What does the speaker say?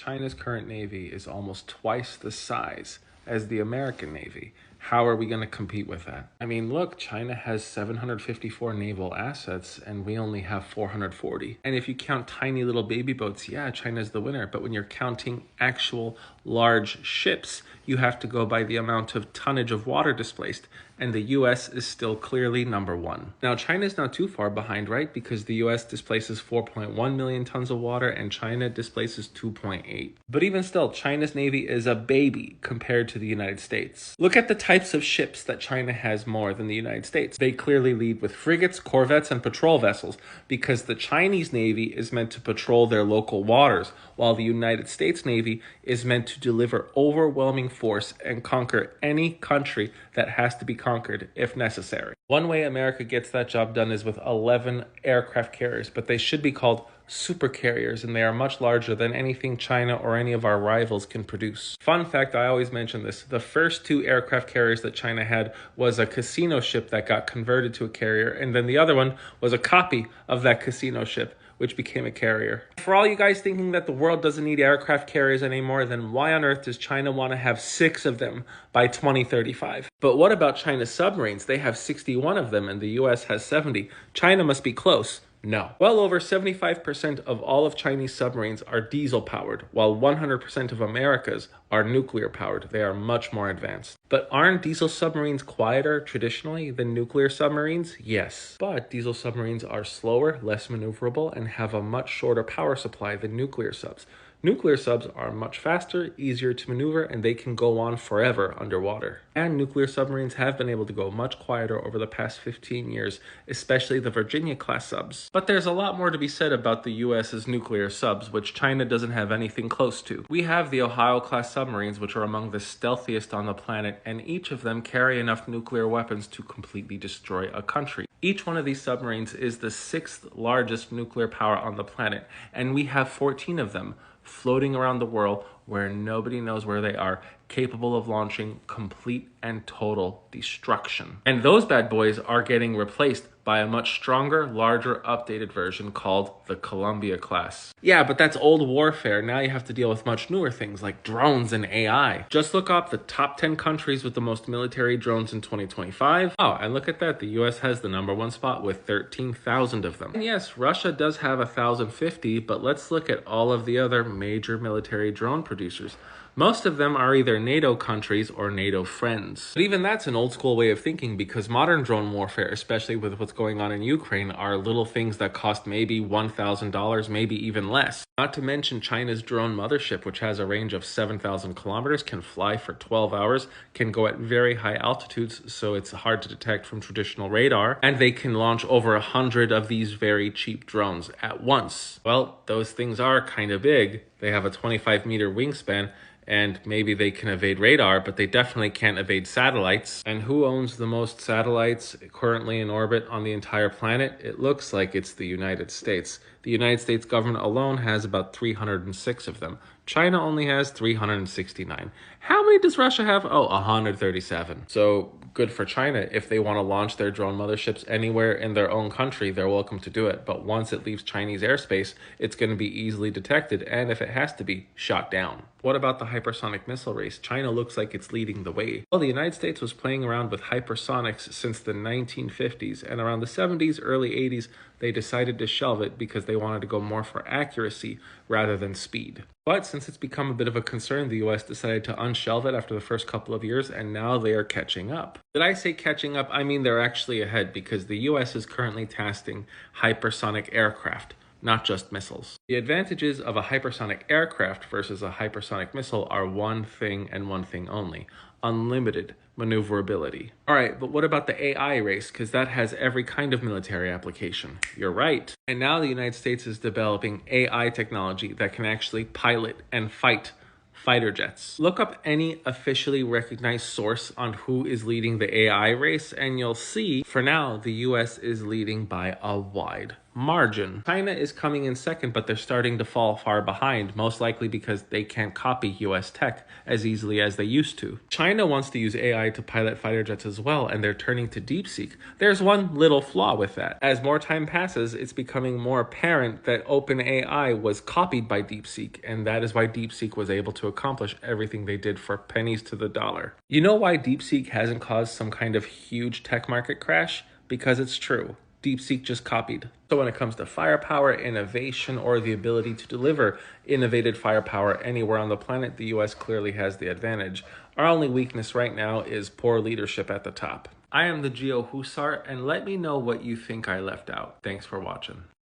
China's current Navy is almost twice the size as the American Navy. How are we going to compete with that? I mean, look, China has 754 naval assets and we only have 440. And if you count tiny little baby boats, yeah, China's the winner. But when you're counting actual large ships, you have to go by the amount of tonnage of water displaced. And the US is still clearly number one. Now, China's not too far behind, right? Because the US displaces 4.1 million tons of water and China displaces 2.8. But even still, China's Navy is a baby compared to the United States. Look at the types of ships that China has more than the United States. They clearly lead with frigates, corvettes, and patrol vessels because the Chinese Navy is meant to patrol their local waters, while the United States Navy is meant to deliver overwhelming force and conquer any country that has to be conquered if necessary. One way America gets that job done is with 11 aircraft carriers, but they should be called super carriers, and they are much larger than anything China or any of our rivals can produce. Fun fact, I always mention this, the first two aircraft carriers that China had was a casino ship that got converted to a carrier, and then the other one was a copy of that casino ship, which became a carrier. For all you guys thinking that the world doesn't need aircraft carriers anymore, then why on earth does China want to have 6 of them by 2035? But what about China's submarines? They have 61 of them and the US has 70. China must be close. No. Well over 75% of all of Chinese submarines are diesel powered, while 100% of America's are nuclear powered. They are much more advanced. But aren't diesel submarines quieter traditionally than nuclear submarines? Yes. But diesel submarines are slower, less maneuverable, and have a much shorter power supply than nuclear subs. Nuclear subs are much faster, easier to maneuver, and they can go on forever underwater. And nuclear submarines have been able to go much quieter over the past 15 years, especially the Virginia-class subs. But there's a lot more to be said about the US's nuclear subs, which China doesn't have anything close to. We have the Ohio-class submarines, which are among the stealthiest on the planet, and each of them carry enough nuclear weapons to completely destroy a country. Each one of these submarines is the 6th largest nuclear power on the planet, and we have 14 of them floating around the world where nobody knows where they are, capable of launching complete and total destruction. And those bad boys are getting replaced by a much stronger, larger, updated version called the Columbia class. Yeah, but that's old warfare. Now you have to deal with much newer things like drones and AI. Just look up the top 10 countries with the most military drones in 2025. Oh, and look at that. The US has the #1 spot with 13,000 of them. And yes, Russia does have 1,050, but let's look at all of the other major military drone producers. Most of them are either NATO countries or NATO friends. But even that's an old school way of thinking because modern drone warfare, especially with what's going on in Ukraine, are little things that cost maybe $1,000, maybe even less. Not to mention China's drone mothership, which has a range of 7,000 kilometers, can fly for 12 hours, can go at very high altitudes, so it's hard to detect from traditional radar, and they can launch over 100 of these very cheap drones at once. Well, those things are kind of big. They have a 25-meter wingspan, and maybe they can evade radar, but they definitely can't evade satellites. And who owns the most satellites currently in orbit on the entire planet? It looks like it's the United States. The United States government alone has about 306 of them. China only has 369. How many does Russia have? Oh, 137. So good for China. If they want to launch their drone motherships anywhere in their own country, they're welcome to do it. But once it leaves Chinese airspace, it's going to be easily detected, and if it has to be, shot down. What about the hypersonic missile race? China looks like it's leading the way. Well, the United States was playing around with hypersonics since the 1950s, and around the 70s, early 80s, they decided to shelve it because they wanted to go more for accuracy rather than speed. But since it's become a bit of a concern, the US decided to unshelve it after the first couple of years, and now they are catching up. Did I say catching up? I mean they're actually ahead because the US is currently testing hypersonic aircraft, not just missiles. The advantages of a hypersonic aircraft versus a hypersonic missile are one thing and one thing only: unlimited maneuverability. All right, but what about the AI race? Because that has every kind of military application. You're right. And now the United States is developing AI technology that can actually pilot and fight fighter jets. Look up any officially recognized source on who is leading the AI race, and you'll see, for now, the US is leading by a wide margin. China is coming in second, but they're starting to fall far behind, most likely because they can't copy US tech as easily as they used to. China wants to use AI to pilot fighter jets as well, and they're turning to DeepSeek. There's one little flaw with that. As more time passes, it's becoming more apparent that OpenAI was copied by DeepSeek, and that is why DeepSeek was able to accomplish everything they did for pennies to the dollar. You know why DeepSeek hasn't caused some kind of huge tech market crash? Because it's true. DeepSeek just copied. So when it comes to firepower, innovation, or the ability to deliver innovative firepower anywhere on the planet, the US clearly has the advantage. Our only weakness right now is poor leadership at the top. I am the Geo Husar, and let me know what you think I left out. Thanks for watching.